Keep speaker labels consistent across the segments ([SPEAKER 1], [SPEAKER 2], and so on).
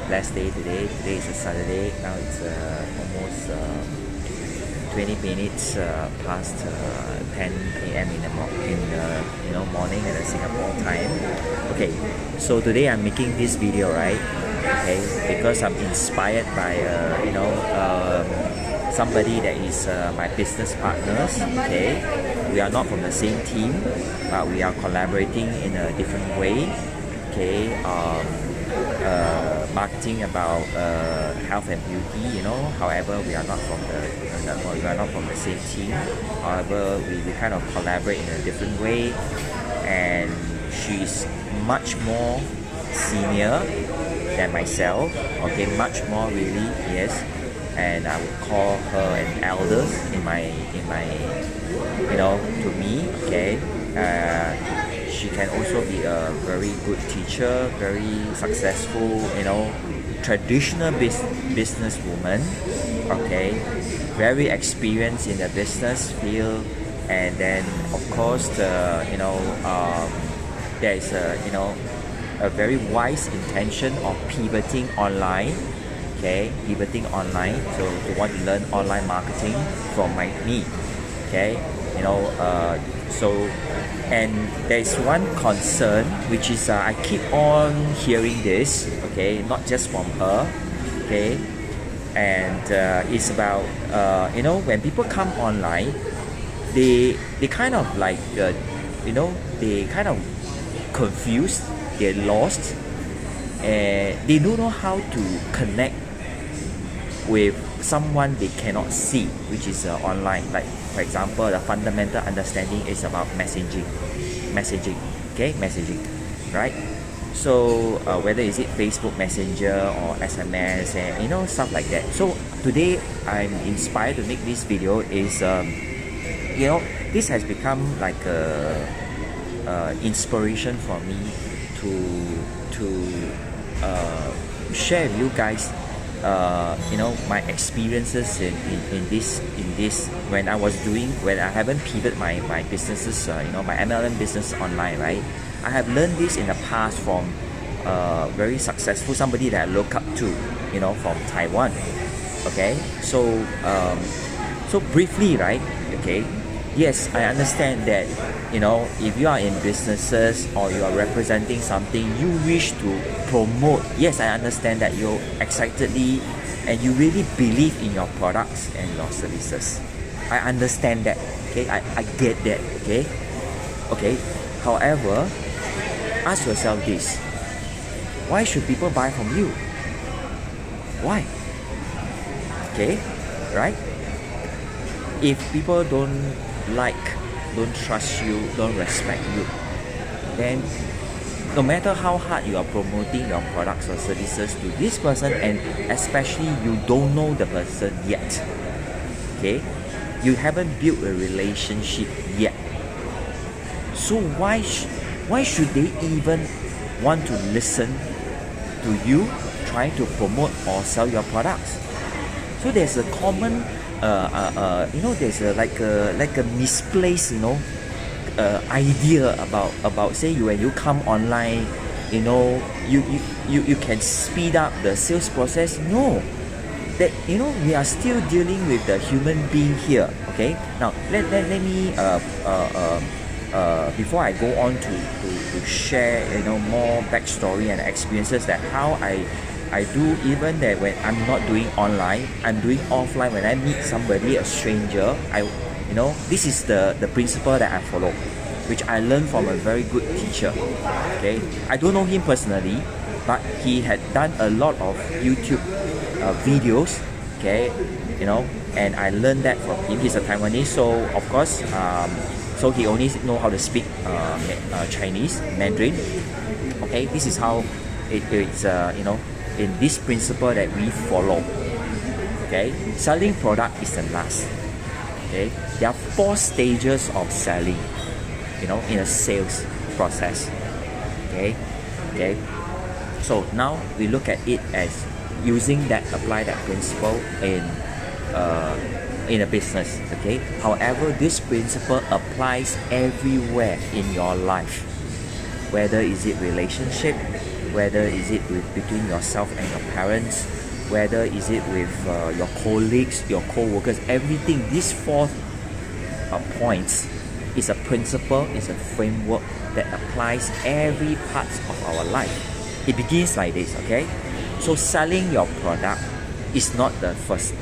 [SPEAKER 1] blessed day today. Today is a Saturday. Now it's almost 20 minutes past 10 a.m. in the morning at the Singapore time. Okay, so today I'm making this video, right? Okay, because I'm inspired by somebody that is my business partners. Okay, we are not from the same team, but we are collaborating in a different way. Okay, marketing about health and beauty. However, we are not from the same team. However, we kind of collaborate in a different way, and she's much more senior than myself. Okay, much more really, yes. And I would call her an elder in my to me. Okay. She can also be a very good teacher, very successful, traditional business woman. Okay, very experienced in the business field, and then of course there is a very wise intention of pivoting online. Okay, pivoting online, so to want to learn online marketing from me. Okay, and there is one concern, which is I keep on hearing this, okay, not just from her, okay, and it's about when people come online, they kind of like they kind of confused, they're lost, and they don't know how to connect with someone they cannot see, which is online. Like for example, the fundamental understanding is about messaging, okay, messaging, right? So whether is it Facebook Messenger or SMS and stuff like that. So today I'm inspired to make this video is this has become like a inspiration for me to share with you guys my experiences in this when I haven't pivoted my businesses, my MLM business online, right? I have learned this in the past from very successful somebody that I look up to, from Taiwan. Okay, so briefly, right? Okay, yes, I understand that if you are in businesses or you are representing something you wish to promote, yes, I understand that you're excitedly and you really believe in your products and your services. I understand that. Okay, I get that. Okay. However, ask yourself this: why should people buy from you? Why? Okay, right? If people don't trust you, don't respect you, then no matter how hard you are promoting your products or services to this person, and especially you don't know the person yet, okay, you haven't built a relationship yet, so why should they even want to listen to you trying to promote or sell your products? So there's a common there's a misplaced idea about say when you come online, you can speed up the sales process. No, that we are still dealing with the human being here. Okay, now let me before I go on to share more backstory and experiences that how I do, even that when I'm not doing online, I'm doing offline. When I meet somebody, a stranger, this is the principle that I follow, which I learned from a very good teacher. Okay, I don't know him personally, but he had done a lot of YouTube videos. Okay, and I learned that from him. He's a Taiwanese, so of course, so he only know how to speak Chinese, Mandarin. Okay, this is how it's in this principle that we follow. Okay, selling product is the last. Okay, there are 4 stages of selling, in a sales process. Okay, so now we look at it as apply that principle in a business. Okay, however, this principle applies everywhere in your life, whether is it relationship, whether is it between yourself and your parents, whether is it with your colleagues, your co-workers, everything. These 4 points is a principle, is a framework that applies every part of our life. It begins like this, okay? So selling your product is not the first,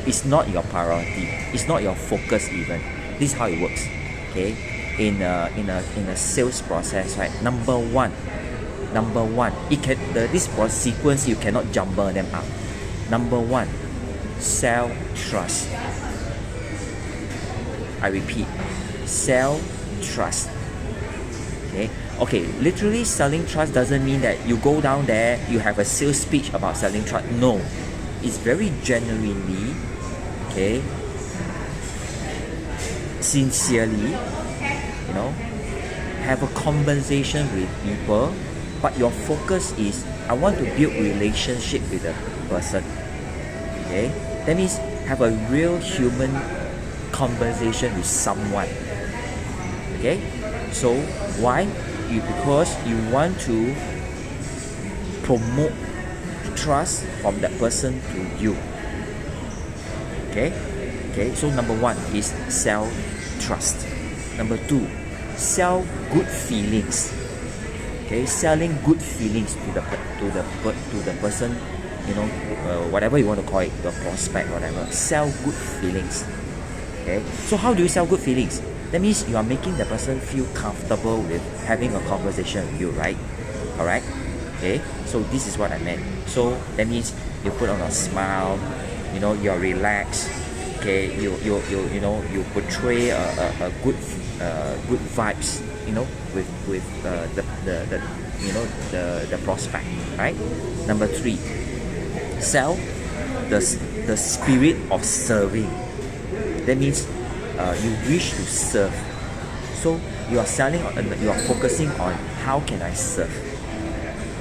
[SPEAKER 1] it's not your priority, it's not your focus even. This is how it works, okay? In a sales process, right? Number one, it can this sequence you cannot jumble them up. Number 1, sell trust. I repeat, sell trust. Okay, literally selling trust doesn't mean that you go down there, you have a sales speech about selling trust. No, it's very genuinely, okay, sincerely, have a conversation with people, but your focus is, I want to build relationship with the person. Okay, that means have a real human conversation with someone. Okay, so why? Because you want to promote trust from that person to you. Okay, so number 1 is sell trust. Number 2, sell good feelings. Okay, selling good feelings to the person, whatever you want to call it, the prospect, whatever. Sell good feelings. Okay, so how do you sell good feelings? That means you are making the person feel comfortable with having a conversation with you, right? Alright? Okay, so this is what I meant. So that means you put on a smile, you're relaxed. Okay, you portray a good vibes, with the prospect, right? Number 3, sell the spirit of serving. That means you wish to serve. So you are selling, you are focusing on how can I serve,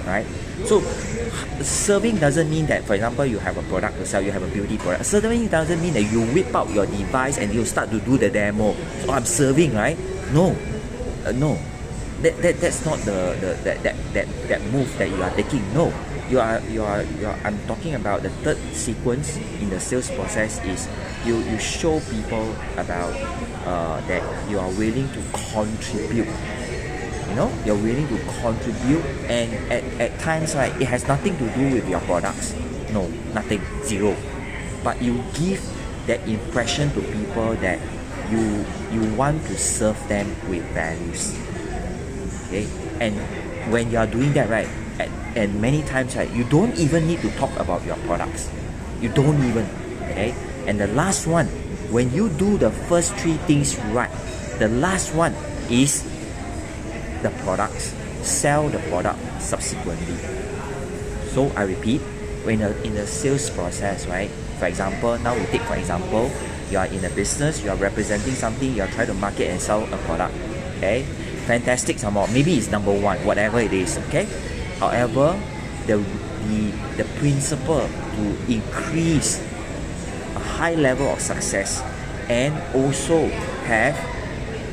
[SPEAKER 1] right? So serving doesn't mean that, for example, you have a product to sell, you have a beauty product. Serving doesn't mean that you whip out your device and you start to do the demo. So I'm serving, right? No. That's not that move that you are taking. No. You are I'm talking about the third sequence in the sales process is you show people about that you are willing to contribute. You're willing to contribute, and at times, right, it has nothing to do with your products. No, nothing, zero. But you give that impression to people that you want to serve them with values. Okay, and when you are doing that, right, and many times, right, you don't even need to talk about your products. You don't even, okay. And the last one, when you do the first 3 things right, the last one is the products. Sell the product subsequently. So I repeat, when in the sales process, right? For example, now we take for example, you are in a business, you are representing something, you are trying to market and sell a product. Okay, fantastic. Some more. Maybe it's number 1, whatever it is. Okay. However, the principle to increase a high level of success and also have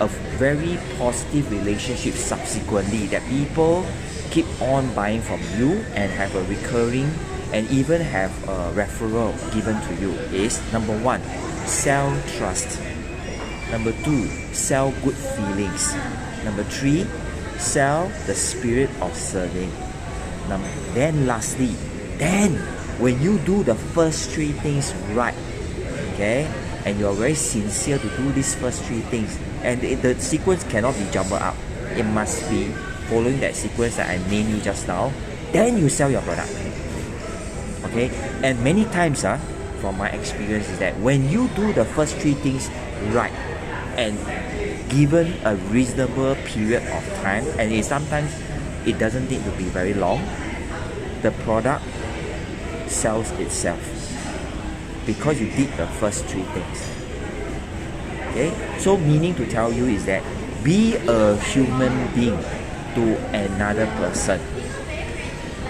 [SPEAKER 1] a very positive relationship subsequently, that people keep on buying from you and have a recurring and even have a referral given to you, is number 1, sell trust. Number 2, sell good feelings. Number 3, sell the spirit of serving. Then lastly, when you do the first 3 things right, okay, and you are very sincere to do these first 3 things, and the sequence cannot be jumbled up, it must be following that sequence that I named you just now, then you sell your product. Okay, and many times from my experience is that when you do the first 3 things right and given a reasonable period of time, and sometimes it doesn't need to be very long, the product sells itself because you did the first 3 things. Okay, so meaning to tell you is that be a human being to another person.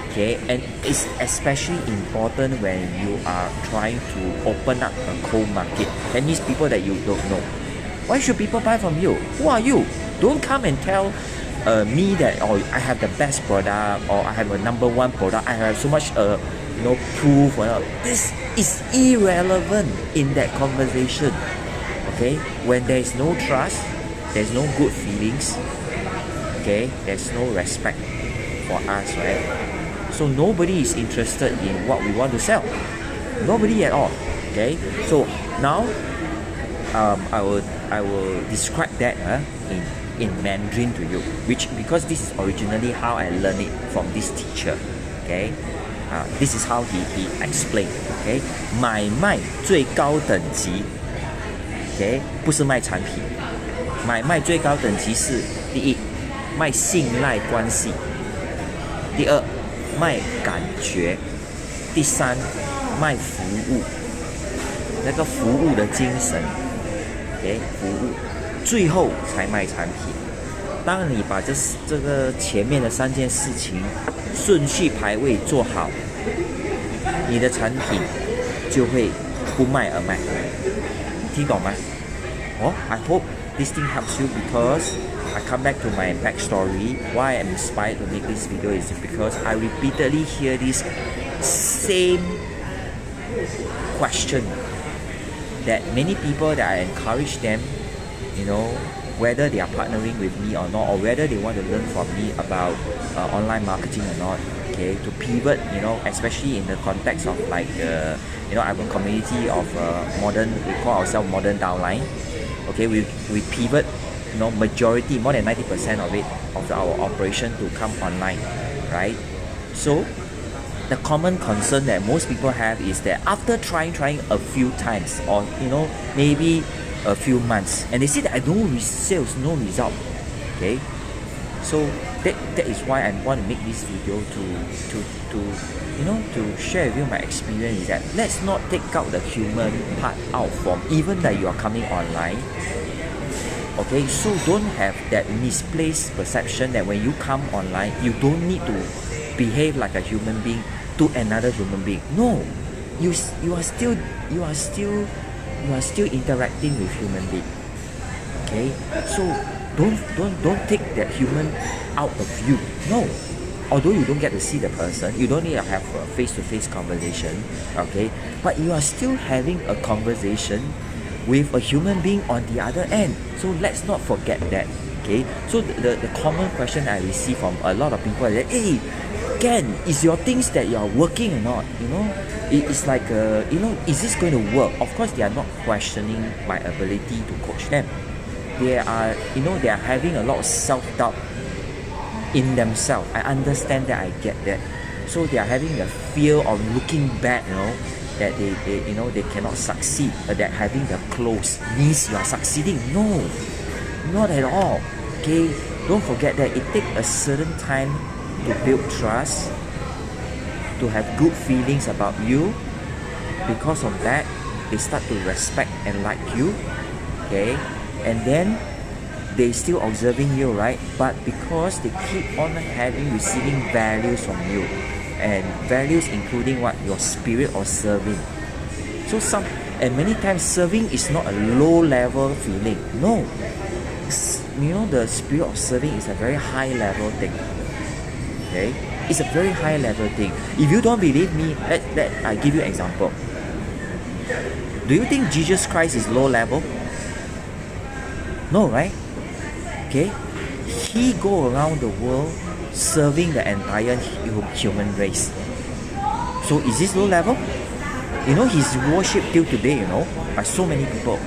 [SPEAKER 1] Okay, and it's especially important when you are trying to open up a cold market. That means people that you don't know. Why should people buy from you? Who are you? Don't come and tell me that I have the best product or I have a number one product. I have so much proof. This is irrelevant in that conversation. Okay, when there is no trust, there's no good feelings. Okay, there's no respect for us, right? So nobody is interested in what we want to sell. Nobody at all. Okay, so now I will describe that in Mandarin to you, which because this is originally how I learned it from this teacher. Okay, this is how he explained. Okay, 买卖最高等级 ，OK， 不是卖产品，买卖最高等级是第一，卖信赖关系；第二，卖感觉；第三，卖服务。那个服务的精神 ，OK， 服务，最后才卖产品。当你把这个前面的3件事情顺序排位做好，你的产品就会不卖而卖。听懂吗？I hope this thing helps you because I come back to my backstory. Why I'm inspired to make this video is because I repeatedly hear this same question that many people that I encourage them, whether they are partnering with me or not, or whether they want to learn from me about online marketing or not, okay, to pivot, especially in the context of like, I'm a community of modern, we call ourselves modern downline, okay, we pivot, majority, more than 90% of it, of our operation to come online, right? So, the common concern that most people have is that after trying a few times or maybe a few months and they say that I no sales, no result. Okay, so that is why I want to make this video to share with you my experience is that let's not take out the human part out from even that you are coming online. Okay, so don't have that misplaced perception that when you come online you don't need to behave like a human being to another human being. No, you are still interacting with human being. Okay, so don't take that human out of you. No, although you don't get to see the person, you don't need to have a face-to-face conversation. Okay, but you are still having a conversation with a human being on the other end. So let's not forget that. Okay, so the common question I receive from a lot of people is that, hey, Ken, is your things that you are working or not? It's like, is this going to work? Of course, they are not questioning my ability to coach them. They are, they are having a lot of self-doubt in themselves. I understand that, I get that. So they are having the fear of looking back, that they cannot succeed. That having the close means you are succeeding. No, not at all. Okay, don't forget that it takes a certain time to build trust, to have good feelings about you. Because of that, they start to respect and like you. Okay, and then they still observing you, right? But because they keep on receiving values from you, and values including what? Your spirit of serving. So many times serving is not a low level feeling. No, the spirit of serving is a very high level thing. Okay, it's a very high level thing. If you don't believe me, let I give you an example. Do you think Jesus Christ is low level? No, right? Okay, he go around the world serving the entire human race. So is this low level? He's worshipped till today, by so many people,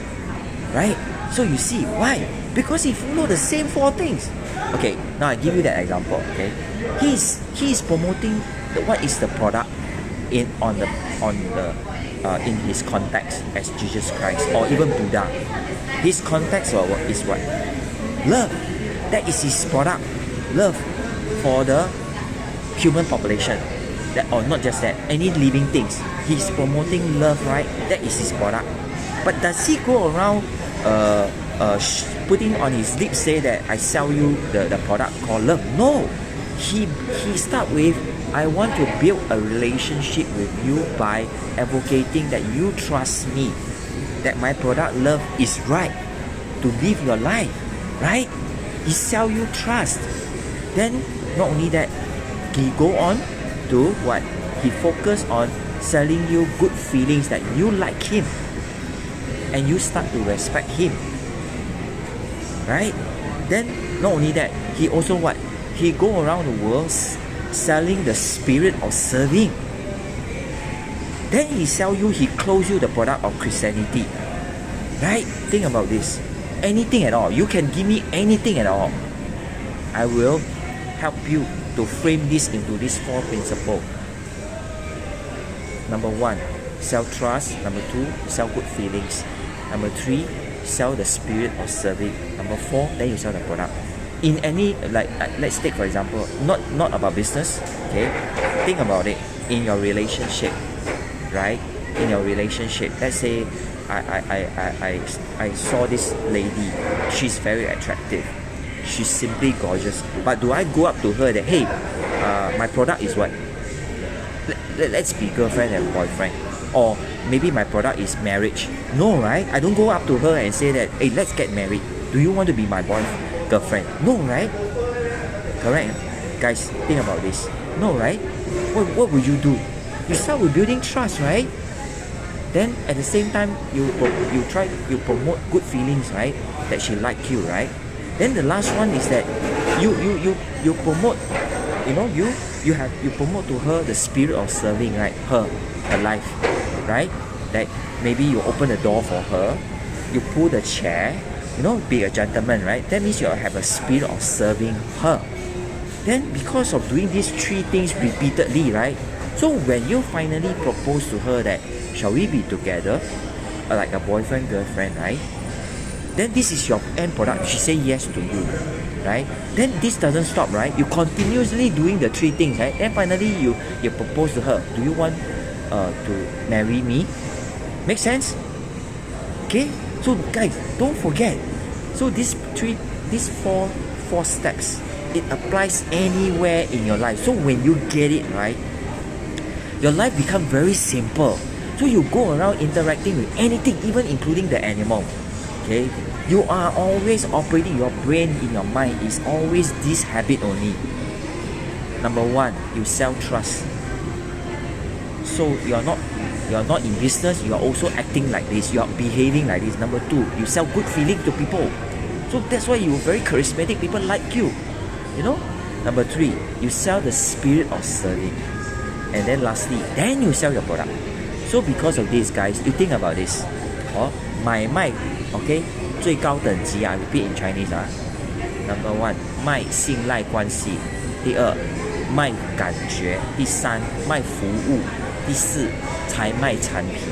[SPEAKER 1] right? So you see why? Because he followed the same 4 things. Okay, now I give you that example. Okay, he's promoting what is the product in his context as Jesus Christ or even Buddha. His context is what? Love. That is his product. Love for the human population. That, or not just that, any living things. He's promoting love, right? That is his product. But does he go around putting on his lips say that I sell you the product called love? No. He start with, I want to build a relationship with you by advocating that you trust me, that my product love is right to live your life, right? He sell you trust. Then not only that, he go on to what? He focus on selling you good feelings that you like him, and you start to respect him, right? Then not only that, he also what? He go around the world selling the spirit of serving. Then he sell you, he close you the product of Christianity, right? Think about this. Anything at all, you can give me anything at all, I will help you to frame this into these 4 principles. Number 1, sell trust. Number 2, sell good feelings. Number 3, sell the spirit of serving. Number 4, then you sell the product. In any, like let's take for example, not about business, okay? Think about it in your relationship, right? In your relationship, let's say I saw this lady, she's very attractive, she's simply gorgeous, but do I go up to her that, hey, my product is what? Let's be girlfriend and boyfriend, or maybe my product is marriage. No, right? I don't go up to her and say that, hey, let's get married, do you want to be my girlfriend? No, right? Correct? Guys, think about this. No, right? What would you do? You start with building trust, right? Then at the same time, you promote good feelings, right? That she like you, right? Then the last one is that you promote, you promote to her the spirit of serving, right? Her life, right? That maybe you open the door for her, you pull the chair, be a gentleman, right? That means you have a spirit of serving her. Then because of doing these 3 things repeatedly, right? So when you finally propose to her that, shall we be together, like a boyfriend, girlfriend, right? Then this is your end product. She say yes to you, right? Then this doesn't stop, right? You continuously doing the 3 things, right? Then finally you propose to her, do you want to marry me? Make sense? Okay? So guys, don't forget. So these four steps, it applies anywhere in your life. So when you get it right, your life becomes very simple. So you go around interacting with anything, even including the animal. Okay? You are always operating, your brain in your mind is always this habit only. Number 1, you sell trust. So you're not in business, you are also acting like this, you are behaving like this. Number 2, you sell good feeling to people. So that's why you're very charismatic, people like you. Number 3, you sell the spirit of serving. And then lastly, then you sell your product. So because of this, guys, you think about this. 买卖 okay, 最高等级 I repeat in Chinese. Number 1, 卖信赖关系。第2，卖感觉。第3，卖服务。第4，才卖产品。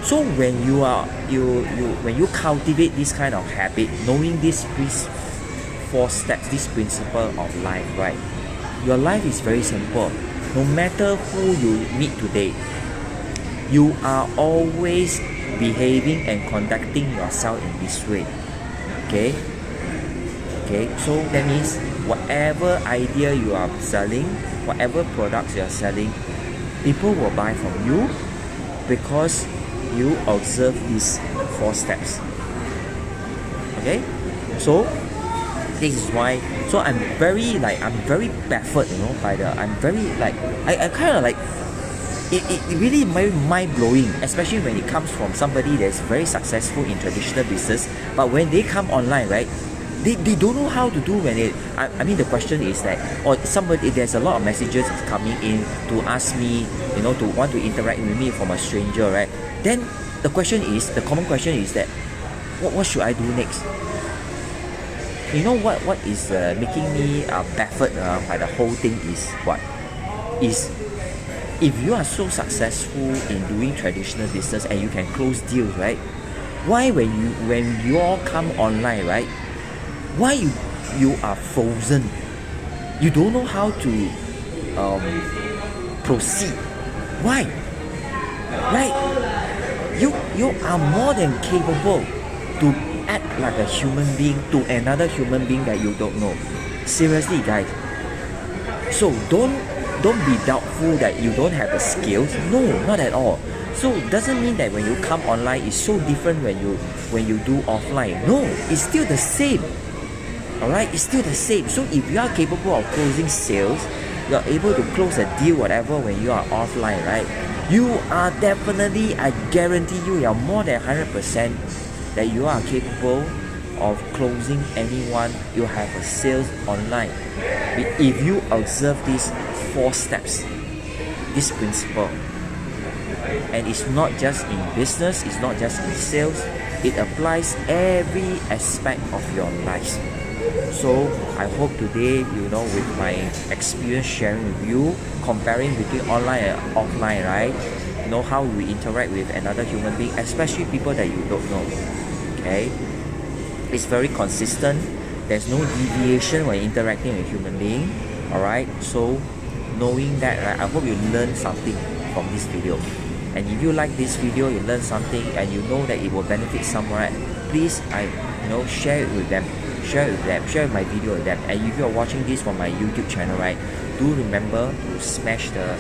[SPEAKER 1] So when when you cultivate this kind of habit, knowing these 4 steps, this principle of life, right? Your life is very simple. No matter who you meet today, you are always behaving and conducting yourself in this way. Okay? So that means whatever idea you are selling, whatever products you are selling, people will buy from you because you observe these 4 steps. Okay? So this is why. So I'm very baffled, by I'm very I kind of it really very mind-blowing, especially when it comes from somebody that's very successful in traditional business, but when they come online, right, they don't know how to do when I mean the question is that, or somebody, there's a lot of messages coming in to ask me, to want to interact with me from a stranger, right? Then the common question is that, what should I do next? What is making me baffled by the whole thing is what? Is if you are so successful in doing traditional business and you can close deals, right? Why when you all come online, right? Why you are frozen? You don't know how to proceed. Why? Right? You are more than capable to act like a human being to another human being that you don't know. Seriously, guys. So don't be doubtful that you don't have the skills. No, not at all. So doesn't mean that when you come online it's so different when you do offline. No, it's still the same. Alright, it's still the same. So if you are capable of closing sales, you're able to close a deal, whatever, when you are offline, right? You are definitely, I guarantee you are more than 100% that you are capable of closing anyone you have a sales online. If you observe these 4 steps, this principle, and it's not just in business, it's not just in sales, it applies every aspect of your life. So I hope today, with my experience sharing with you, comparing between online and offline, right? How we interact with another human being, especially people that you don't know. Okay? It's very consistent. There's no deviation when interacting with human being. Alright? So knowing that, right, I hope you learn something from this video. And if you like this video, you learn something, and you know that it will benefit someone, please, share it with them. Share my video with them. And if you're watching this from my YouTube channel, right, do remember to smash the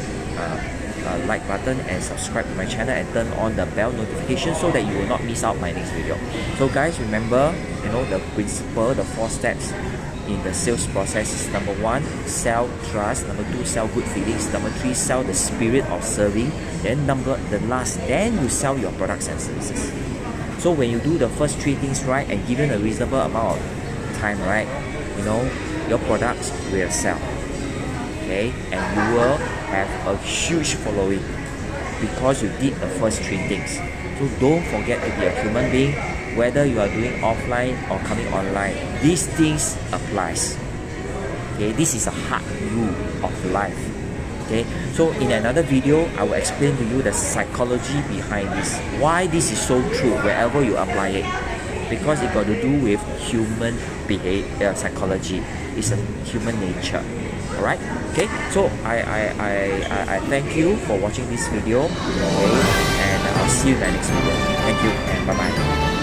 [SPEAKER 1] like button and subscribe to my channel and turn on the bell notification so that you will not miss out my next video. So guys, remember, the principle, the 4 steps in the sales process is: number 1, sell trust; number 2, sell good feelings; number 3, sell the spirit of serving; then then you sell your products and services. So when you do the first 3 things right and given a reasonable amount of time, right, your products will sell. Okay, and you will have a huge following because you did the first 3 things. So don't forget to be a human being, whether you are doing offline or coming online. These things applies. Okay, this is a hard rule of life. Okay, so in another video, I will explain to you the psychology behind this, why this is so true wherever you apply it, because it got to do with human behavior, psychology. It's a human nature. Alright, okay, so I thank you for watching this video, okay, and I'll see you in the next video. Thank you and bye bye.